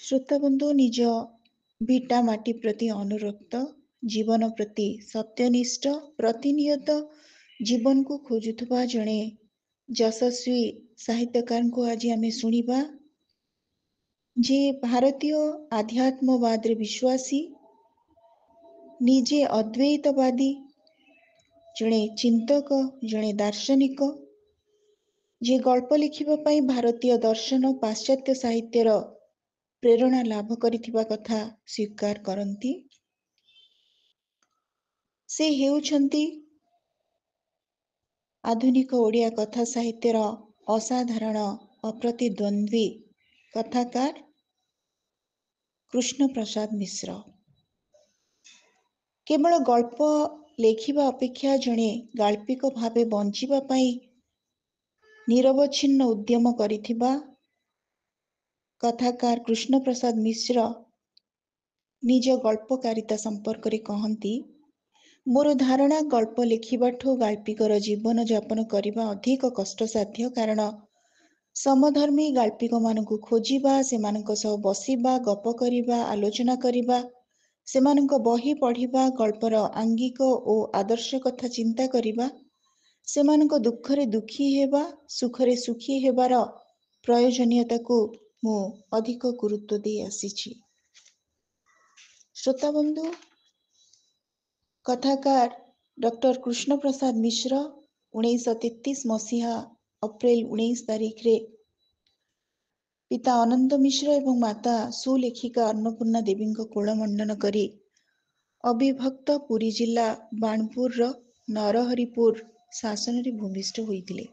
ଶ୍ରୋତାବନ୍ଧୁ ନିଜ ଭିଟା ମାଟି ପ୍ରତି ଅନୁରକ୍ତ, ଜୀବନ ପ୍ରତି ସତ୍ୟନିଷ୍ଠ, ପ୍ରତିନିୟତ ଜୀବନକୁ ଖୋଜୁଥିବା ଜଣେ ଯଶସ୍ୱୀ ସାହିତ୍ୟକାରଙ୍କୁ ଆଜି ଆମେ ଶୁଣିବା, ଯେ ଭାରତୀୟ ଆଧ୍ୟାତ୍ମବାଦରେ ବିଶ୍ୱାସୀ, ନିଜେ ଅଦ୍ୱୈତବାଦୀ, ଜଣେ ଚିନ୍ତକ, ଜଣେ ଦାର୍ଶନିକ, ଯେ ଗଳ୍ପ ଲେଖିବା ପାଇଁ ଭାରତୀୟ ଦର୍ଶନ ପାଶ୍ଚାତ୍ୟ ସାହିତ୍ୟର ପ୍ରେରଣା ଲାଭ କରିଥିବା କଥା ସ୍ୱୀକାର କରନ୍ତି। ସେ ହେଉଛନ୍ତି ଆଧୁନିକ ଓଡ଼ିଆ କଥା ସାହିତ୍ୟର ଅସାଧାରଣ ଅପ୍ରତିଦ୍ୱନ୍ଦ୍ୱୀ କଥାକାର କୃଷ୍ଣ ପ୍ରସାଦ ମିଶ୍ର। କେବଳ ଗଳ୍ପ ଲେଖିବା ଅପେକ୍ଷା ଜଣେ ଗାଳ୍ପିକ ଭାବେ ବଞ୍ଚିବା ପାଇଁ ନିରବଚ୍ଛିନ୍ନ ଉଦ୍ୟମ କରିଥିବା କଥାକାର କୃଷ୍ଣ ପ୍ରସାଦ ମିଶ୍ର ନିଜ ଗଳ୍ପକାରିତା ସମ୍ପର୍କରେ କହନ୍ତି, ମୋର ଧାରଣା ଗଳ୍ପ ଲେଖିବାଠୁ ଗାଳ୍ପିକର ଜୀବନ ଯାପନ କରିବା ଅଧିକ କଷ୍ଟସାଧ୍ୟ। କାରଣ ସମଧର୍ମୀ ଗାଳ୍ପିକମାନଙ୍କୁ ଖୋଜିବା, ସେମାନଙ୍କ ସହ ବସିବା, ଗପ କରିବା, ଆଲୋଚନା କରିବା, ସେମାନଙ୍କ ବହି ପଢ଼ିବା, ଗଳ୍ପର ଆଙ୍ଗିକ ଓ ଆଦର୍ଶ କଥା ଚିନ୍ତା କରିବା, ସେମାନଙ୍କ ଦୁଃଖରେ ଦୁଃଖୀ ହେବା, ସୁଖରେ ସୁଖୀ ହେବାର ପ୍ରୟୋଜନୀୟତାକୁ ମୁଁ ଅଧିକ ଗୁରୁତ୍ୱ ଦେଇ ଆସିଛି। ଶ୍ରୋତାବନ୍ଧୁ, କଥାକାର ଡକ୍ଟର କୃଷ୍ଣ ପ୍ରସାଦ ମିଶ୍ର 1933 ମସିହା ଅପ୍ରେଲ 19 ତାରିଖରେ ପିତା ଅନନ୍ତ ମିଶ୍ର ଏବଂ ମାତା ସୁଲେଖିକା ଅନ୍ନପୂର୍ଣ୍ଣା ଦେବୀଙ୍କ କୋଳମଣ୍ଡନ କରି ଅବିଭକ୍ତ ପୁରୀ ଜିଲ୍ଲା ବାଣପୁରର ନରହରିପୁର ଶାସନରେ ଭୂମିଷ୍ଠ ହୋଇଥିଲେ।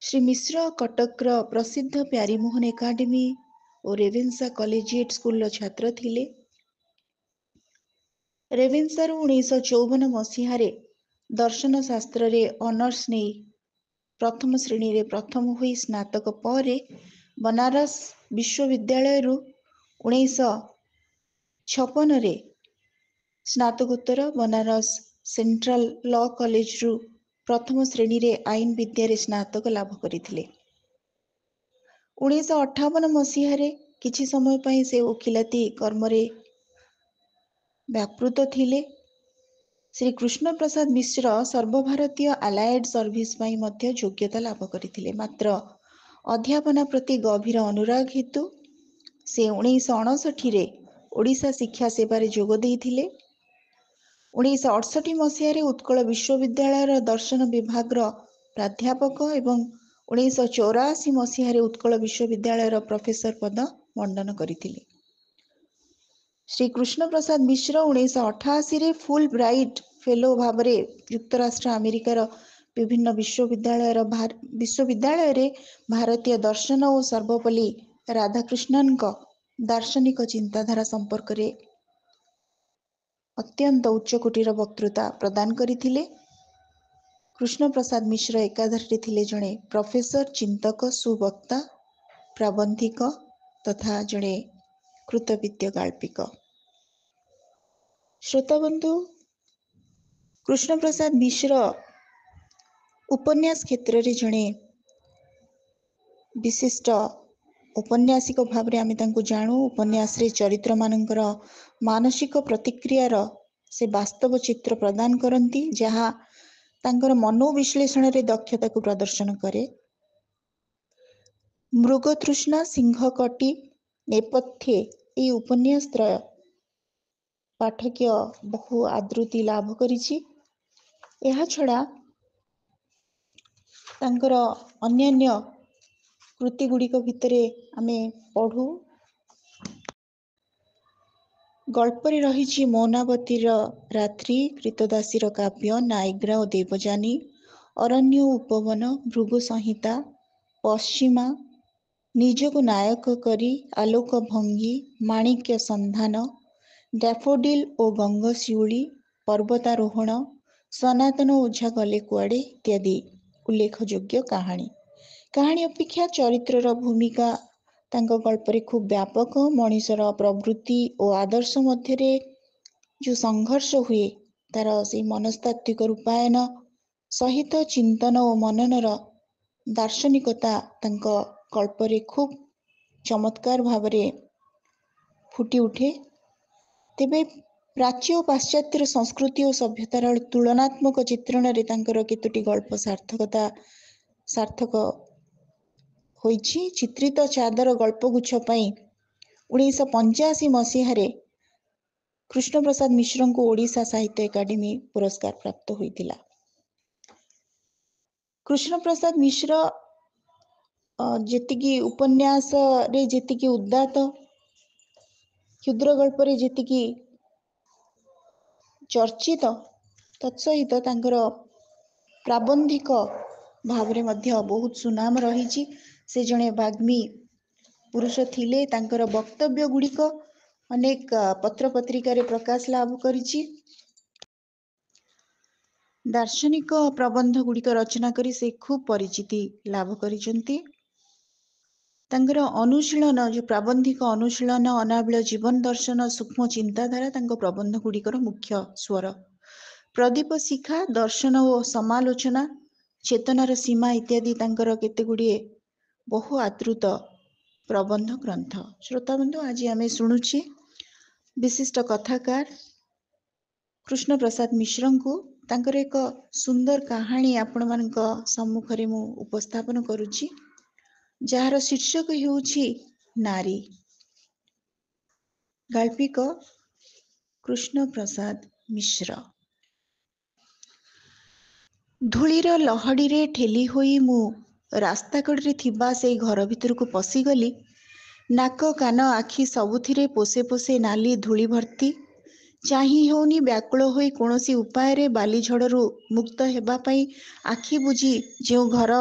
ଶ୍ରୀ ମିଶ୍ର କଟକର ପ୍ରସିଦ୍ଧ ପ୍ୟାରୀମୋହନ ଏକାଡେମୀ ଓ ରେଭେନ୍ସା କଲେଜିଏଟ୍ ସ୍କୁଲର ଛାତ୍ର ଥିଲେ। ରେଭେନ୍ସାରୁ 1954 ମସିହାରେ ଦର୍ଶନ ଶାସ୍ତ୍ରରେ ଅନର୍ସ ନେଇ ପ୍ରଥମ ଶ୍ରେଣୀରେ ପ୍ରଥମ ହୋଇ ସ୍ନାତକ ପରେ ବନାରସ ବିଶ୍ୱବିଦ୍ୟାଳୟରୁ 1956ରେ ସ୍ନାତକୋତ୍ତର, ବନାରସ ସେଣ୍ଟ୍ରାଲ ଲ କଲେଜରୁ ପ୍ରଥମ ଶ୍ରେଣୀରେ ଆଇନ ବିଦ୍ୟାରେ ସ୍ନାତକ ଲାଭ କରିଥିଲେ। 1958 ମସିହାରେ କିଛି ସମୟ ପାଇଁ ସେ ଓକିଲାତି କର୍ମରେ ବ୍ୟାପୃତ ଥିଲେ। ଶ୍ରୀ କୃଷ୍ଣ ପ୍ରସାଦ ମିଶ୍ର ସର୍ବଭାରତୀୟ ଆଲାଏଡ୍ ସର୍ଭିସ ପାଇଁ ମଧ୍ୟ ଯୋଗ୍ୟତା ଲାଭ କରିଥିଲେ। ମାତ୍ର ଅଧ୍ୟାପନା ପ୍ରତି ଗଭୀର ଅନୁରାଗ ହେତୁ ସେ 1959ରେ ଓଡ଼ିଶା ଶିକ୍ଷା ସେବାରେ ଯୋଗ ଦେଇଥିଲେ। 1968 ମସିହାରେ ଉତ୍କଳ ବିଶ୍ୱବିଦ୍ୟାଳୟର ଦର୍ଶନ ବିଭାଗର ପ୍ରାଧ୍ୟାପକ ଏବଂ 1984 ମସିହାରେ ଉତ୍କଳ ବିଶ୍ୱବିଦ୍ୟାଳୟର ପ୍ରଫେସର ପଦ ମଣ୍ଡନ କରିଥିଲେ। ଶ୍ରୀ କୃଷ୍ଣ ପ୍ରସାଦ ମିଶ୍ର 1988ରେ ଫୁଲ ବ୍ରାଇଟ୍ ଫେଲୋ ଭାବରେ ଯୁକ୍ତରାଷ୍ଟ୍ର ଆମେରିକାର ବିଭିନ୍ନ ବିଶ୍ୱବିଦ୍ୟାଳୟରେ ଭାରତୀୟ ଦର୍ଶନ ଓ ସର୍ବପଲ୍ଲୀ ରାଧାକୃଷ୍ଣନଙ୍କ ଦାର୍ଶନିକ ଚିନ୍ତାଧାରା ସମ୍ପର୍କରେ ଅତ୍ୟନ୍ତ ଉଚ୍ଚକୋଟୀର ବକ୍ତୃତା ପ୍ରଦାନ କରିଥିଲେ। କୃଷ୍ଣ ପ୍ରସାଦ ମିଶ୍ର ଏକାଧାରରେ ଥିଲେ ଜଣେ ପ୍ରଫେସର, ଚିନ୍ତକ, ସୁବକ୍ତା, ପ୍ରାବନ୍ଧିକ ତଥା ଜଣେ କୃତବିଦ୍ୟ ଗାଳ୍ପିକ। ଶ୍ରୋତାବନ୍ଧୁ, କୃଷ୍ଣ ପ୍ରସାଦ ମିଶ୍ର ଉପନ୍ୟାସ କ୍ଷେତ୍ରରେ ଜଣେ ବିଶିଷ୍ଟ ଉପନ୍ୟାସିକ ଭାବରେ ଆମେ ତାଙ୍କୁ ଜାଣୁ। ଉପନ୍ୟାସରେ ଚରିତ୍ରମାନଙ୍କର ମାନସିକ ପ୍ରତିକ୍ରିୟାର ସେ ବାସ୍ତବ ଚିତ୍ର ପ୍ରଦାନ କରନ୍ତି, ଯାହା ତାଙ୍କର ମନୋବିଶ୍ଳେଷଣରେ ଦକ୍ଷତାକୁ ପ୍ରଦର୍ଶନ କରେ। ମୃଗତୃଷ୍ଣା, ସିଂହକଟି, ନେପଥ୍ୟେ ଏହି ଉପନ୍ୟାସ ତ୍ରୟ ପାଠକୀୟ ବହୁ ଆଦୃତି ଲାଭ କରିଛି। ଏହା ଛଡ଼ା ତାଙ୍କର ଅନ୍ୟାନ୍ୟ କୃତିଗୁଡ଼ିକ ଭିତରେ ଆମେ ପଢ଼ୁ। ଗଳ୍ପରେ ରହିଛି ମୌନାବତୀର ରାତ୍ରି, କ୍ରୀତଦାସୀର କାବ୍ୟ, ନାୟଗ୍ରା ଓ ଦେବଯାନୀ, ଅରଣ୍ୟ ଓ ଉପବନ, ଭୃଗୁ ସଂହିତା, ପଶ୍ଚିମା, ନିଜକୁ ନାୟକ କରି, ଆଲୋକ ଭଙ୍ଗୀ, ମାଣିକ୍ୟ ସନ୍ଧାନ, ଡ୍ୟାଫୋଡିଲ ଓ ଗଙ୍ଗଶିଉଳି, ପର୍ବତାରୋହଣ, ସନାତନ ଓଝା ଗଲେ କୁଆଡ଼େ ଇତ୍ୟାଦି ଉଲ୍ଲେଖଯୋଗ୍ୟ କାହାଣୀ। କାହାଣୀ ଅପେକ୍ଷା ଚରିତ୍ରର ଭୂମିକା ତାଙ୍କ ଗଳ୍ପରେ ଖୁବ୍ ବ୍ୟାପକ। ମଣିଷର ପ୍ରବୃତ୍ତି ଓ ଆଦର୍ଶ ମଧ୍ୟରେ ଯେଉଁ ସଂଘର୍ଷ ହୁଏ, ତାର ସେଇ ମନସ୍ତାତ୍ତ୍ୱିକ ରୂପାୟନ ସହିତ ଚିନ୍ତନ ଓ ମନନର ଦାର୍ଶନିକତା ତାଙ୍କ ଗଳ୍ପରେ ଖୁବ୍ चमत्कार भावरे फुटी उठे। तेबे प्राच्य और पाश्चात्य संस्कृति और सभ्यतार तुलनात्मक चित्रण रे तांकर केतोटी गल्प सार्थक होइछि। चित्रित चादर गल्पगुच्छ पई 1985 मसीहारे कृष्ण प्रसाद मिश्र को ओडिशा साहित्य एकाडेमी पुरस्कार प्राप्त होइतिला। कृष्ण प्रसाद मिश्र जेतिकी उपन्यास रे जेतिकी उदात्त, क्षुद्र गल्प रे जेतिकी चर्चित, तत्सहित तांकर प्राबंधिक भावरे मध्य बहुत सुनाम रहिछि। से जणे वाग्मी पुरुष थिले। तांकर वक्तव्य गुड़िक अनेक पत्र पत्रिका प्रकाश लाभ करिछि। दार्शनिक प्रबंध गुड़िक रचना करी से खूब परिचिति लाभ करिसंती। तांकर अनुशीलन जो प्राबंधिक अनुशीलन, अनाबिल जीवन दर्शन, सूक्ष्म चिंताधारा तांको प्रबंध गुड़िकर मुख्य स्वर। प्रदीप शिखा, दर्शन और समालोचना, चेतनार सीमा इत्यादि तांकर केते गुड़िए बहु आदृत प्रबंध ग्रंथ। श्रोताबंधु, आज आमे शुणुछि विशिष्ट कथाकार कृष्ण प्रसाद मिश्र को तांकर एक सुंदर कहानी आपण मानक सम्मुखरे मु उपस्थापन करुछि, जार शीर्षक हेउछि नारी। गाल्पिक कृष्ण प्रसाद मिश्र। धूलीर लहड़ी रे ठेली होई मु रास्ता कड़े थिबा से घर भितर को पशिगली। नाक कान आखि सबुथिरे पोसे पोसे नाली धूली भर्ती। चाही होनी व्याकुल होई कोनोसी उपाय रे बाली झड़रू मुक्त हेबा पई आखि बुझी जो घर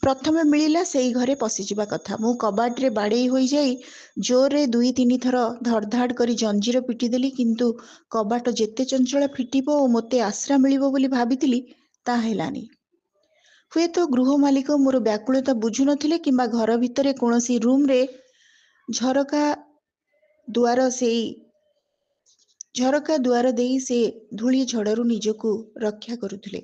प्रथमे मिलिला सेई घरे पशिजिबा कथा। मु कबाट रे बाड़ेई होई जाई जोर रे 2-3 थर धड़धाड़ करी जंजीर पिटी देली, किंतु कबाट जेते चंचल फिटिबो ओ मते आश्रा मिलिबो बोली भाबितिली, ता हेलानी। हुए तो गृह मालिक मोर व्याकुलता बुझु नथिले किंबा घर भितरे कोनोसी रूम रे झरका द्वार देई से धूली झड़रू निजकू रक्षा करुथिले।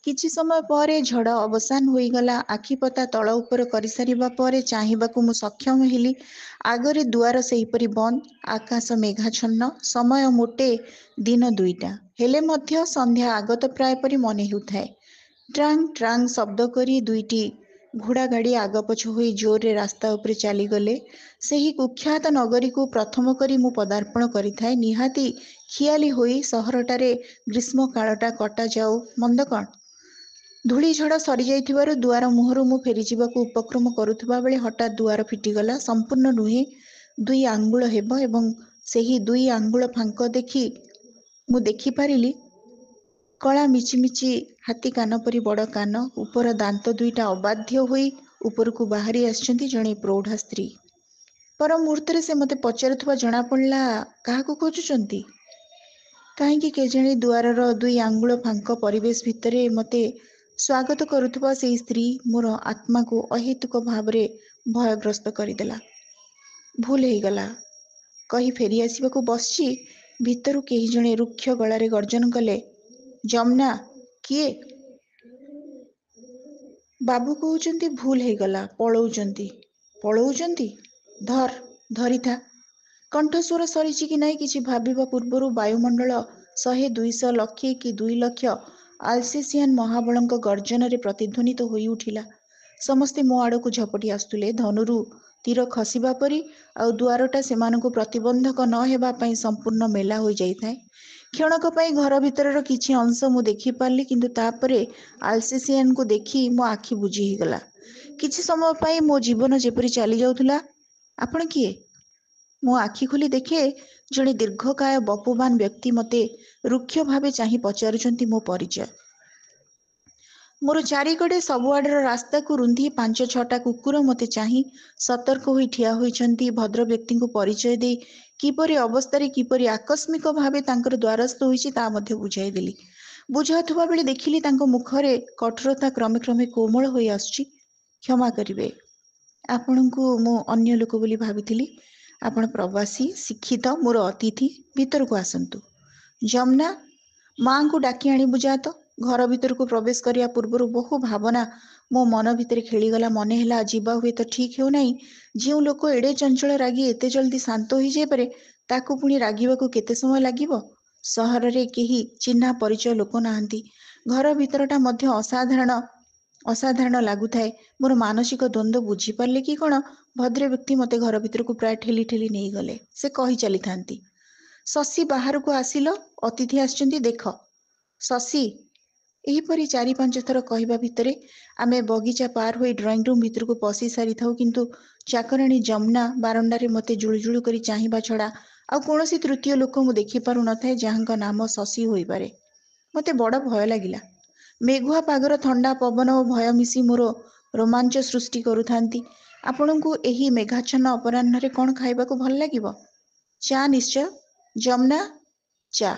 किछि समय परे झड़ अवसान होईगला। आखिपता तଳ उपर କରି सारिबा परे चाहिबाकू मु सक्षम हेली। आगरे दुआर सेहीपरि बंद, आकाश मेघाच्छन्न, समय मोटे दिन 2टा हेले मध्य संध्या आगत प्राय परि मने हेउथाए। ट्रांग ट्रांग शब्द करी 2टी घोड़ा गाड़ी आग पछ होई जोरे रास्ता उपरे चली गले। सेही कुख्यात नगरी को प्रथम करी मु पदार्पण करिथाए। निहाती खियाली होई सहरटारे ग्रीष्म कालटा कटा जाऊ मंद कण। धूली झड़ सरी जाइथिबारु दुआर मुहरु मु फेरी जिबाकू उपक्रम करुथबा बेले हठात दुआर फिटिगला। संपूर्ण नुहे 2 आंगुल हेब एवं सेही 2 आंगुल फांक देखि मु देखि पारिली कला मिचिमिची हाथी कान परी बड़ कान, उपर दांत 2टा अबाध्य होई उपरकू बाहरी आछंती जणे प्रौढ़ा स्त्री। पर मुहूर्तरे से मते पचारुथबा जणा पड़ला काहाकू खोजुचंती। काहेकि केजणे दुआरर 2 आंगुल फांक परिवेश भितरे मते स्वागत करुथबा सेई स्त्री मोर आत्मा को अहेतुक भावरे भयग्रस्त करिदेला। भूल हेगला कही फेरी आसिबाकू बसची भितरु केही जणे रुक्ष गलारे गर्जन कले, जमुना किए? बाबू कहउचंती भूल हेगला, पळौचंती धरिथा। कंठस्वर सरीची कि नहीं किछि भाबिबा पूर्वरु वायुमंडल 100-200 लक्षे कि 2 लक्ष आल्सेसियन महाबलंक गर्जन रे प्रतिध्वनित होई उठिला। समस्ते मो आड़कू झपटी आसुले धनुरु तीर खसिबा परी। आउ दुआरटा सेमानकू प्रतिबंधक न हेबा पई संपूर्ण मेला होई जाइथाए। क्षणक पई घर भितरर किछि अंश मु देखि पारली, किंतु तापरे आल्सेसियन को देखि मो आखि बुझी हिगला। किछि समय पई मो जीवन जेपरि चली जाउथुला। आपण किए? मो आखि खोली देखे जणे दीर्घकाय बपुवान व्यक्ति मते रुक्ष भावे चाही पचारुचंती मो परिचय। मोर चारिकड़े सबुआडर रास्ता को रुंधी 5-6टा कुकुर मते चाही सतर्क होई ठिया होइचंती। भद्र व्यक्ति को परिचय दे किपरि अवस्थारे किपरि आकस्मिक भावे तांकर द्वारस्थ होइछि ता मध्ये बुझाई देली। बुझाउथबा बेले देखिली तांको मुखरे कठोरता क्रमे क्रमे कोमल होई आसुछि। क्षमा करिवे, आपणको मो अन्य लोक बोली भाबिथिली। आपण प्रवासी, शिक्षित, मोर अतिथि, भीतर को आसंतु। जमुना, मां को डाकी आनी बुझा तो। घर ଭିତରକୁ ପ୍ରବେଶ କରିବା ପୂର୍ବରୁ ବହୁ ଭାବନା ମୋ ମନ ଭିତରେ ଖେଳିଗଲା। ମନେ ହେଲା ଯିବା ହୁଏତ ଠିକ୍ ହେଉନାହିଁ। ଯେଉଁ ଲୋକ ଏଡ଼େ ଚଞ୍ଚଳ ରାଗି ଏତେ ଜଲ୍ଦି ଶାନ୍ତ ହୋଇଯାଇପାରେ ତାକୁ ପୁଣି ରାଗିବାକୁ କେତେ ସମୟ ଲାଗିବ? ସହରରେ କେହି ଚିହ୍ନା ପରିଚୟ ଲୋକ ନାହାନ୍ତି। ଘର ଭିତରଟା ମଧ୍ୟ ଅସାଧାରଣ ଲାଗୁଥାଏ। ମୋର ମାନସିକ ଦ୍ୱନ୍ଦ୍ୱ ବୁଝିପାରିଲେ କି କ'ଣ ଭଦ୍ର ବ୍ୟକ୍ତି ମୋତେ ଘର ଭିତରକୁ ପ୍ରାୟ ଠେଲି ଠେଲି ନେଇଗଲେ। ସେ କହି ଚାଲିଥାନ୍ତି, ଶଶୀ ବାହାରକୁ ଆସିଲ, ଅତିଥି ଆସିଛନ୍ତି ଦେଖ। ଶଶୀ ଏହିପରି 4-5 ଥର କହିବା ଭିତରେ ଆମେ ବଗିଚା ପାର ହୋଇ ଡ୍ରଇଂ ରୁମ୍ ଭିତରକୁ ପଶି ସାରିଥାଉ। କିନ୍ତୁ ଚାକରାଣୀ ଯମୁନା ବାରଣ୍ଡାରେ ମୋତେ ଜୁଳୁଜୁଳୁ କରି ଚାହିଁବା ଛଡ଼ା ଆଉ କୌଣସି ତୃତୀୟ ଲୋକ ମୁଁ ଦେଖିପାରୁନଥାଏ ଯାହାଙ୍କ ନାମ ଶଶୀ ହୋଇପାରେ। ମୋତେ ବଡ଼ ଭୟ ଲାଗିଲା। ମେଘୁଆ ପାଗର ଥଣ୍ଡା ପବନ ଓ ଭୟ ମିଶି ମୋର ରୋମାଞ୍ଚ ସୃଷ୍ଟି କରୁଥାନ୍ତି। ଆପଣଙ୍କୁ ଏହି ମେଘାଚ୍ଛନ୍ନ ଅପରାହ୍ନରେ କ'ଣ ଖାଇବାକୁ ଭଲ ଲାଗିବ? ଚା ନିଶ୍ଚୟ। ଯମୁନା, ଚା।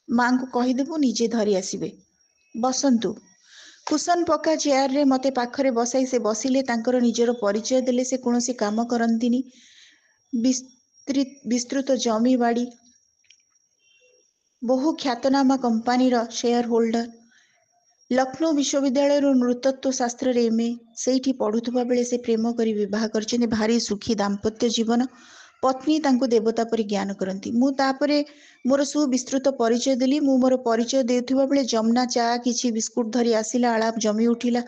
ମାଙ୍କୁ କହିଦେବୁ ନିଜେ ଧରି ଆସିବେ। ବସନ୍ତୁ। କୁସନ ପକା ଚେୟାରରେ ମୋତେ ପାଖରେ ବସାଇ ସେ ବସିଲେ। ତାଙ୍କର ନିଜର ପରିଚୟ ଦେଲେ। ସେ କୌଣସି କାମ କରନ୍ତିନି। ବିସ୍ତୃତ ଜମି ବାଡ଼ି, ବହୁ ଖ୍ୟାତନାମା କମ୍ପାନୀର ସେୟାର ହୋଲ୍ଡର। ଲକ୍ଷ୍ନୌ ବିଶ୍ୱବିଦ୍ୟାଳୟରୁ ନୃତତ୍ତ୍ୱ ଶାସ୍ତ୍ରରେ MA। ସେଇଠି ପଢ଼ୁଥିବା ବେଳେ ସେ ପ୍ରେମ କରି ବିବାହ କରିଛନ୍ତି। ଭାରି ସୁଖୀ ଦାମ୍ପତ୍ୟ ଜୀବନ। ପତ୍ନୀ ତାଙ୍କୁ ଦେବତା ପରି ଜ୍ଞାନ କରନ୍ତି। ମୁଁ ତାପରେ ମୋର ସୁବିସ୍ତୃତ ପରିଚୟ ଦେଲି। ମୁଁ ମୋର ପରିଚୟ ଦେଉଥିବା ବେଳେ ଯମୁନା ଚା କିଛି ବିସ୍କୁଟ ଧରି ଆସିଲା। ଆଳାପ ଜମି ଉଠିଲା।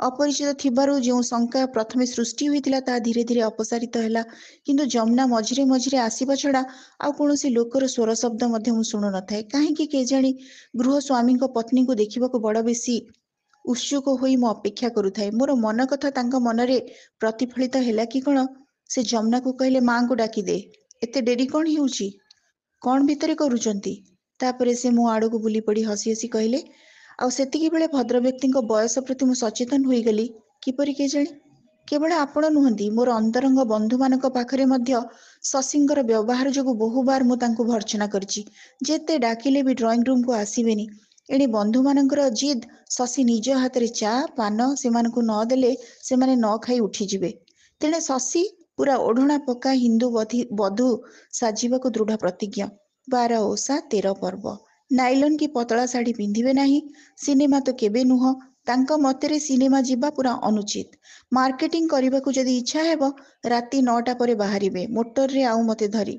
ଅପରିଚିତ ଥିବାରୁ ଯେଉଁ ଶଙ୍କା ପ୍ରଥମେ ସୃଷ୍ଟି ହୋଇଥିଲା ତାହା ଧୀରେ ଧୀରେ ଅପସାରିତ ହେଲା। କିନ୍ତୁ ଯମୁନା ମଝିରେ ମଝିରେ ଆସିବା ଛଡ଼ା ଆଉ କୌଣସି ଲୋକର ସ୍ୱର ଶବ୍ଦ ମଧ୍ୟ ମୁଁ ଶୁଣୁନଥାଏ। କାହିଁକି କେଜାଣି ଗୃହ ସ୍ୱାମୀଙ୍କ ପତ୍ନୀକୁ ଦେଖିବାକୁ ବଡ଼ ବେଶୀ ଉତ୍ସୁକ ହୋଇ ମୁଁ ଅପେକ୍ଷା କରୁଥାଏ। ମୋର ମନ କଥା ତାଙ୍କ ମନରେ ପ୍ରତିଫଳିତ ହେଲା କି କ'ଣ? ସେ ଯମୁନାକୁ କହିଲେ, ମାଙ୍କୁ ଡାକିଦେ। ଏତେ ଡେରି କ'ଣ ହେଉଛି? କ'ଣ ଭିତରେ କରୁଛନ୍ତି? ତାପରେ ସେ ମୋ ଆଡ଼କୁ ବୁଲି ପଡ଼ି ହସି ହସି କହିଲେ, ଆଉ ସେତିକିବେଳେ ଭଦ୍ରବ୍ୟକ୍ତିଙ୍କ ବୟସ ପ୍ରତି ମୁଁ ସଚେତନ ହୋଇଗଲି। କିପରି କେଜାଣି? କେବଳ ଆପଣ ନୁହନ୍ତି, ମୋର ଅନ୍ତରଙ୍ଗ ବନ୍ଧୁମାନଙ୍କ ପାଖରେ ମଧ୍ୟ ଶଶୀଙ୍କର ବ୍ୟବହାର ଯୋଗୁଁ ବହୁବାର ମୁଁ ତାଙ୍କୁ ଭର୍ତ୍ସନା କରିଛି। ଯେତେ ଡାକିଲେ ବି ଡ୍ରଇଂ ରୁମ୍କୁ ଆସିବେନି। ଏଣେ ବନ୍ଧୁମାନଙ୍କର ଜିଦ୍, ଶଶୀ ନିଜ ହାତରେ ଚା ପାନ ସେମାନଙ୍କୁ ନ ଦେଲେ ସେମାନେ ନ ଖାଇ ଉଠିଯିବେ। ତେଣେ ଶଶୀ ପୁରା ଓଢ଼ଣା ପକା ହିନ୍ଦୁ ବଧୂ ସାଜିବାକୁ ଦୃଢ଼ ପ୍ରତିଜ୍ଞ। 12 ଓଷା 13 ପର୍ବ। ନାଇଲନ୍ କି ପତଳା ଶାଢ଼ୀ ପିନ୍ଧିବେ ନାହିଁ। ସିନେମା ତ କେବେ ନୁହଁ। ତାଙ୍କ ମତରେ ସିନେମା ଯିବା ପୁରା ଅନୁଚିତ। ମାର୍କେଟିଂ କରିବାକୁ ଯଦି ଇଚ୍ଛା ହେବ ରାତି 9ଟା ପରେ ବାହାରିବେ ମୋଟରରେ ଆଉ ମୋତେ ଧରି।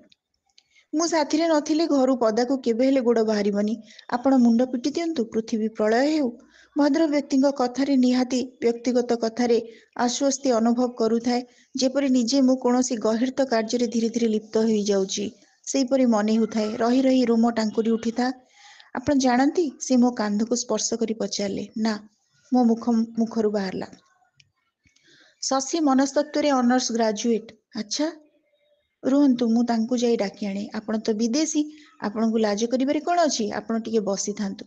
ମୁଁ ସାଥିରେ ନଥିଲେ ଘରୁ ପଦାକୁ କେବେ ହେଲେ ଗୋଡ଼ ବାହାରିବନି। ଆପଣ ମୁଣ୍ଡ ପିଟି ଦିଅନ୍ତୁ, ପୃଥିବୀ ପ୍ରଳୟ ହେଉ। ଭଦ୍ର ବ୍ୟକ୍ତିଙ୍କ କଥାରେ, ନିହାତି ବ୍ୟକ୍ତିଗତ କଥାରେ ଆଶ୍ୱସ୍ତି ଅନୁଭବ କରୁଥାଏ। ଯେପରି ନିଜେ ମୁଁ କୌଣସି ଗର୍ହିତ କାର୍ଯ୍ୟରେ ଧୀରେ ଧୀରେ ଲିପ୍ତ ହୋଇଯାଉଛି ସେହିପରି ମନେ ହେଉଥାଏ। ରହି ରହି ରୁମ ଟାଙ୍କୁରି ଉଠିଥାଏ। ଆପଣ ଜାଣନ୍ତି? ସେ ମୋ କାନ୍ଧକୁ ସ୍ପର୍ଶ କରି ପଚାରିଲେ। ନା। ମୋ ମୁଖରୁ ବାହାରିଲା। ଶଶୀ ମନସ୍ତତ୍ତ୍ୱରେ ଅନର୍ସ ଗ୍ରାଜୁଏଟ୍। ଆଚ୍ଛା, ରୁହନ୍ତୁ ମୁଁ ତାଙ୍କୁ ଯାଇ ଡାକି ଆଣେ। ଆପଣ ତ ବିଦେଶୀ, ଆପଣଙ୍କୁ ଲାଜ କରିବାରେ କ'ଣ ଅଛି? ଆପଣ ଟିକେ ବସିଥାନ୍ତୁ।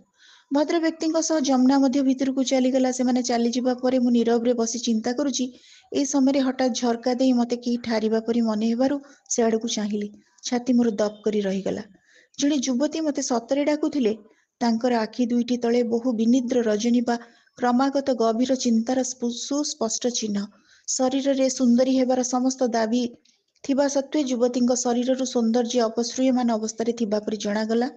ଭଦ୍ର ବ୍ୟକ୍ତିଙ୍କ ସହ ଯମୁନା ମଧ୍ୟ ଭିତରକୁ ଚାଲିଗଲା। ସେମାନେ ଚାଲିଯିବା ପରେ ମୁଁ ନୀରବରେ ବସି ଚିନ୍ତା କରୁଛି। ଏହି ସମୟରେ ହଠାତ୍ ଝରକା ଦେଇ ମୋତେ କେହି ଠାରିବା ପରି ମନେ ହେବାରୁ ସେ ଆଡ଼କୁ ଚାହିଁଲି। ଛାତି ମୋର ଦପ୍ କରି ରହିଗଲା। ଜଣେ ଯୁବତୀ ମୋତେ ସତରେ ଡାକୁଥିଲେ। ତାଙ୍କର ଆଖି ଦୁଇଟି ତଳେ ବହୁ ବିନିଦ୍ର ରଜନୀ ବା କ୍ରମାଗତ ଗଭୀର ଚିନ୍ତାର ସୁସ୍ପଷ୍ଟ ଚିହ୍ନ। ଶରୀରରେ ସୁନ୍ଦରୀ ହେବାର ସମସ୍ତ ଦାବୀ ଥିବା ସତ୍ତ୍ୱେ ଯୁବତୀଙ୍କ ଶରୀରରୁ ସୌନ୍ଦର୍ଯ୍ୟ ଅପସୃୟମାନ ଅବସ୍ଥାରେ ଥିବା ପରି ଜଣାଗଲା।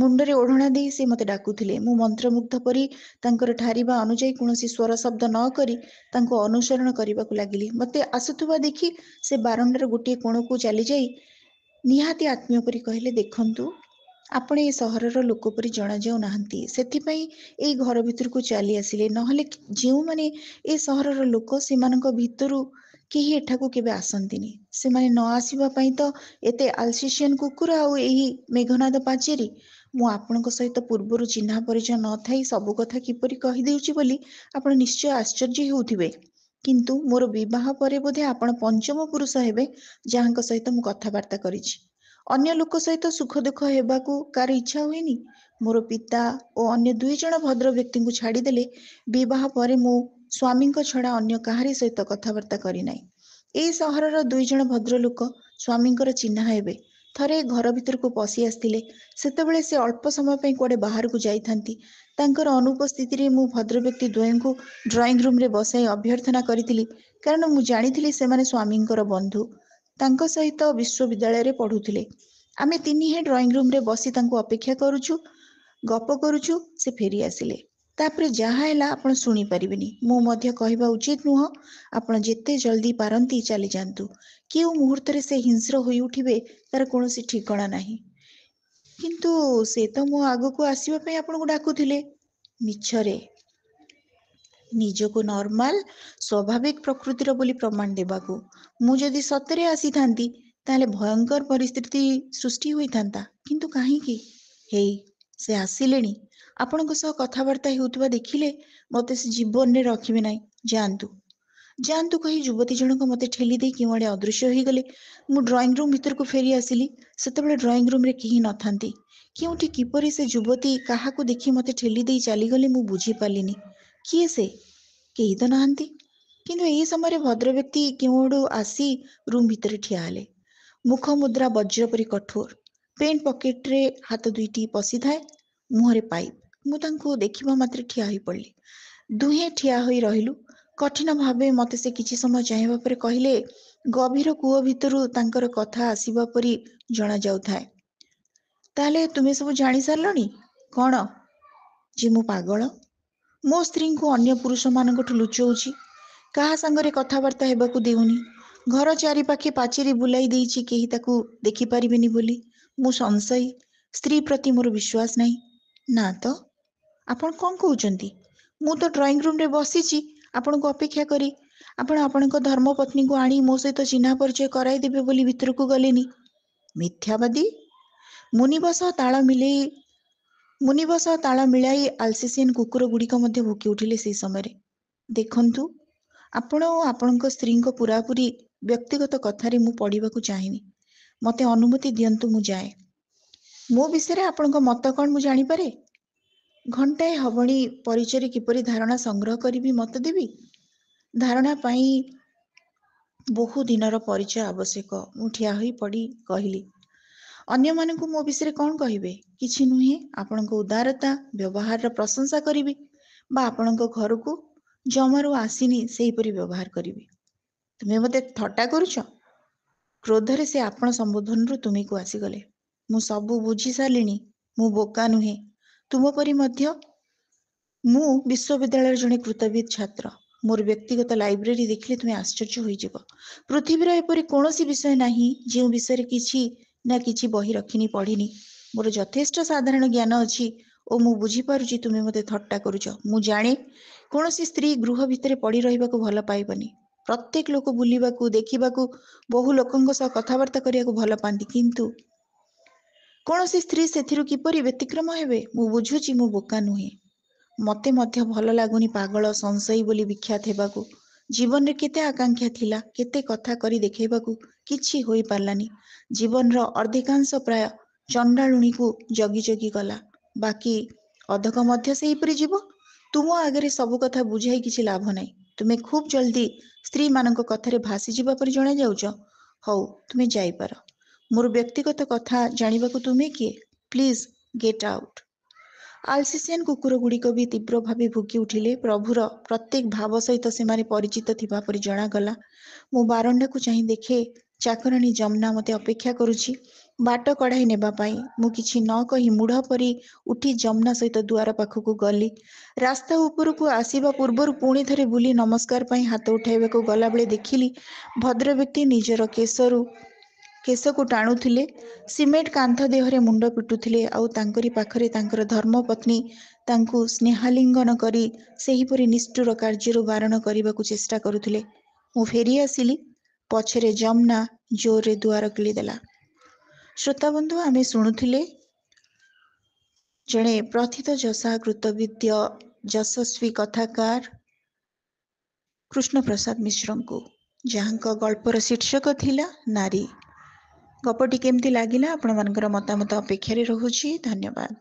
ମୁଣ୍ଡରେ ଓଢ଼ଣା ଦେଇ ସେ ମୋତେ ଡାକୁଥିଲେ। ମୁଁ ମନ୍ତ୍ରମୁଗ୍ଧ ପରି ତାଙ୍କର ଠାରିବା ଅନୁଯାୟୀ କୌଣସି ସ୍ୱର ଶବ୍ଦ ନ କରି ତାଙ୍କୁ ଅନୁସରଣ କରିବାକୁ ଲାଗିଲି। ମୋତେ ଆସୁଥିବା ଦେଖି ସେ ବାରଣ୍ଡାର ଗୋଟିଏ କୋଣକୁ ଚାଲିଯାଇ ନିହାତି ଆତ୍ମୀୟ ପରି କହିଲେ, ଦେଖନ୍ତୁ, ଆପଣ ଏ ସହରର ଲୋକ ପରି ଜଣାଯାଉ ନାହାନ୍ତି। ସେଥିପାଇଁ ଏଇ ଘର ଭିତରକୁ ଚାଲି ଆସିଲେ। ନହେଲେ ଯେଉଁମାନେ ଏ ସହରର ଲୋକ ସେମାନଙ୍କ ଭିତରୁ କେହି ଏଠାକୁ କେବେ ଆସନ୍ତିନି। ସେମାନେ ନ ଆସିବା ପାଇଁ ତ ଏତେ ଆଲସେସିଆନ୍ କୁକୁର ଆଉ ଏହି ମେଘନାଦ ପାଚେରୀ। ମୁଁ ଆପଣଙ୍କ ସହିତ ପୂର୍ବରୁ ଚିହ୍ନା ପରିଚୟ ନଥାଇ ସବୁ କଥା କିପରି କହିଦେଉଛି ବୋଲି ଆପଣ ନିଶ୍ଚୟ ଆଶ୍ଚର୍ଯ୍ୟ ହେଉଥିବେ। କିନ୍ତୁ ମୋର ବିବାହ ପରେ ବୋଧେ ଆପଣ ପଞ୍ଚମ ପୁରୁଷ ହେବେ ଯାହାଙ୍କ ସହିତ ମୁଁ କଥାବାର୍ତ୍ତା କରିଛି। ଅନ୍ୟ ଲୋକ ସହିତ ସୁଖ ଦୁଃଖ ହେବାକୁ କାହାର ଇଚ୍ଛା ହୁଏନି? ମୋର ପିତା ଓ ଅନ୍ୟ 2 ଜଣ ଭଦ୍ର ବ୍ୟକ୍ତିଙ୍କୁ ଛାଡ଼ିଦେଲେ ବିବାହ ପରେ ମୁଁ ସ୍ୱାମୀଙ୍କ ଛଡ଼ା ଅନ୍ୟ କାହାରି ସହିତ କଥାବାର୍ତ୍ତା କରିନାହିଁ। ଏଇ ସହରର 2 ଜଣ ଭଦ୍ରଲୋକ ସ୍ୱାମୀଙ୍କର ଚିହ୍ନା ହେବେ। ଥରେ ଘର ଭିତରକୁ ପଶି ଆସିଥିଲେ। ସେତେବେଳେ ସେ ଅଳ୍ପ ସମୟ ପାଇଁ କୁଆଡ଼େ ବାହାରକୁ ଯାଇଥାନ୍ତି। ତାଙ୍କର ଅନୁପସ୍ଥିତିରେ ମୁଁ ଭଦ୍ରବ୍ୟକ୍ତି ଦ୍ୱୟଙ୍କୁ ଡ୍ରଇଂ ରୁମ୍ରେ ବସାଇ ଅଭ୍ୟର୍ଥନା କରିଥିଲି। କାରଣ ମୁଁ ଜାଣିଥିଲି ସେମାନେ ସ୍ୱାମୀଙ୍କର ବନ୍ଧୁ। ତାଙ୍କ ସହିତ ବିଶ୍ୱବିଦ୍ୟାଳୟରେ ପଢ଼ୁଥିଲେ। ଆମେ ତିନିହେଁ ଡ୍ରଇଂ ରୁମ୍ରେ ବସି ତାଙ୍କୁ ଅପେକ୍ଷା କରୁଛୁ, ଗପ କରୁଛୁ। ସେ ଫେରି ଆସିଲେ। तापर जहाँ है आपण शुणी पारिबेनी मु मध्य कहवा उचित नुह। आपण जेते जल्दी पारंती चली जातु केउ मुहूर्त से हिंस्र होई उठिबे तार कोनोसी ठिकाना नाही। किंतु से तो मो आगको आसीबा पई आपनको डाकुथिले मिछरे निजको नॉर्मल स्वाभाविक प्रकृतिर बोली प्रमाण देबाकू। मु जदि सतरे आसी थांती ताले भयंकर परिस्थिति सृष्टि होई थांता किंतु काहीकि हेई से आसिलेनी आपणको सह कथावार्ता हेउतबा देखिले मते से जीवन रे रखिबे नाही। जानतु जानतु कही युवती जनक मते ठेली दे किवाड़े अदृश्य होई गले। मु ड्राइंग रूम भीतर को फेरी आसिली। सेतेबेले ड्राइंग रूम रे केही नथांती। केउठी किपरि से युवती काहाकू देखि मते ठेली दे चली गले मु बुझी पालिनी। किए से केही तो नाहंती किंतु एही समय भद्र व्यक्ति केउडू आसी रूम भीतर ठिया हेले। मुख मुद्रा वज्र परी कठोर। पेंट पॉकेट रे हाथ दुईटी पसी थाए मुहरे पाइप। मु तांको देखिबा मात्रे ठिया होई पड़ली। दुहे ठिया होई रहिलु। कठिन भावे मते से किछि समय चाहेबा परे कहिले गभीर कूओ भितरु तांकर कथा आसीबा परी जणा जाउथाए। ताले तुमे सब जानी सारलनी कोन जे मु पागल मो स्त्री को अन्य पुरुष मानकठु लुचौछि काहा संगरे कथावार्ता हेबाकू देउनी घर चारि पाखे पाचेरी बुलाई देइछि केही ताकू देखि पारिबेनी बोली मु संशयी स्त्री प्रति मोर विश्वास नाही। ना तो आपण कोन कहउचंती मु तो ड्राइंग रूम रे बसिछि आपण को अपेक्षा करी आपण आपणको धर्मपत्नी को आनी मो सहित चिन्हा परिचय कराई देबे बोली भीतर को गलेनी। मिथ्यावादी मुनिबस ताल मिलाई आल्सेसियन कुकुर गुड़िक मध्य भुकी उठिले से समय। देखंतु आपण आपणको स्त्री को पूरापूरी व्यक्तिगत कथारे मु पढ़िबाकू चाहिनी। मते अनुमति दियंतु मु जाए। मो विषय आपणको मत कोन मु जानि पारे। घंटाए हबणी परिचय किपरि धारणा संग्रह करी मत देवी। धारणा पाई बहु दिनर परिचय आवश्यक। मु ठिया होई पड़ी कहली अन्य मानकू मो विषय कौन कहिबे किछि नुहे। आपणको उदारता व्यवहार प्रशंसा करिबी बा आपणको घर को जमारू आसीनी सेही परी व्यवहार करिबी। तुमे मते थट्टा करूछ। क्रोधरे से आपण संबोधन रु तुमी को आसीगले। मु सबु बुझी सारिलिनी। मु बोका नुहे। तुम परी मध्य मु विश्वविद्यालय जने कृतविद छात्र। मोर व्यक्तिगत लाइब्रेरी देखिले तुमे आश्चर्य होई जिवो। पृथ्वीर एपरी कोनोसी विषय नाही जे विषय किछि ना किछि बही रखिनी पढ़िनी। मोर यथेष्ट साधारण ज्ञान अछि ओ मु बुझी पारुछि तुमे मते थट्टा करूछ। मु जाने कोनोसी स्त्री गृह भितर पड़ी रहिबाकू भल पाइबनी। प्रत्येक लोक बुलिबाकू देखिबाकू बहु लोकंक सह कथावार्ता करियाकू भल पांती किंतु कोनोसी स्त्री सेथिरु किपरि व्यतिक्रम हेबे। मु बुझुछि मु बोका नुहे। मते मध्य भल लागुनी पागल संशयी बोली विख्यात हेबाकू। जीवन रे केते आकांक्षा थिला केते कथा करी देखेबाकू किछि होई पारलानी। जीवन रो अर्धिकांश प्राय चंडालुणी को जगी जगी गला। बाकी अधक मध्य सेही परि जीव। तुम आगरे सब कथा बुझाई किछि लाभ नाही। तुमे खूब जल्दी स्त्री मानक कथारे भासी जीवा परि जणा जाउछ। हौ तुमे जाई पार। मोर व्यक्तिगत कथा जानिबाकू तुमे किए। Please get out. आल्सेसियन कुकुर गुड़िक भी तीव्र भावे भुकी उठिले। प्रभुर प्रत्येक भाव सहित से परिचित थिबा परि जणा गला। मु बारंडा को चाहि देखे चाकराणी जमुना मते अपेक्षा करुछि बाट कढ़ाई नेबा पाई। मु किछि न कहि मुढ़ परी उठी जमुना सहित दुआर पाखकू गली। रास्ता उपरकू आसीबा पूर्वरु पुणी थरे बुली नमस्कार पाई हाथ उठाइबाकू गला बेले देखिली भद्र व्यक्ति निजर केश को टाणुथिले। सिमेंट कांथ देहरे मुंड पिटुथिले आउ तांकरी पाखरे तांकर धर्मपत्नी तांकू स्नेहालिंगन करी सेहीपरि निष्ठुर कार्यरु बारण करबाकू चेष्टा करुथिले। मु फेरी आसिली। पछरे जमुना जोरे दुआर किलिदेला। श्रोता बंधु आमे शुणुथिले जणे प्रथित जशा कृतविद्य यशस्वी कथाकार कृष्ण प्रसाद मिश्र को जहाँक गल्पर शीर्षक थिला नारी। गपटी केमती लागिला आपण मानकर मतामत अपेक्षा रहुछि। धन्यवाद।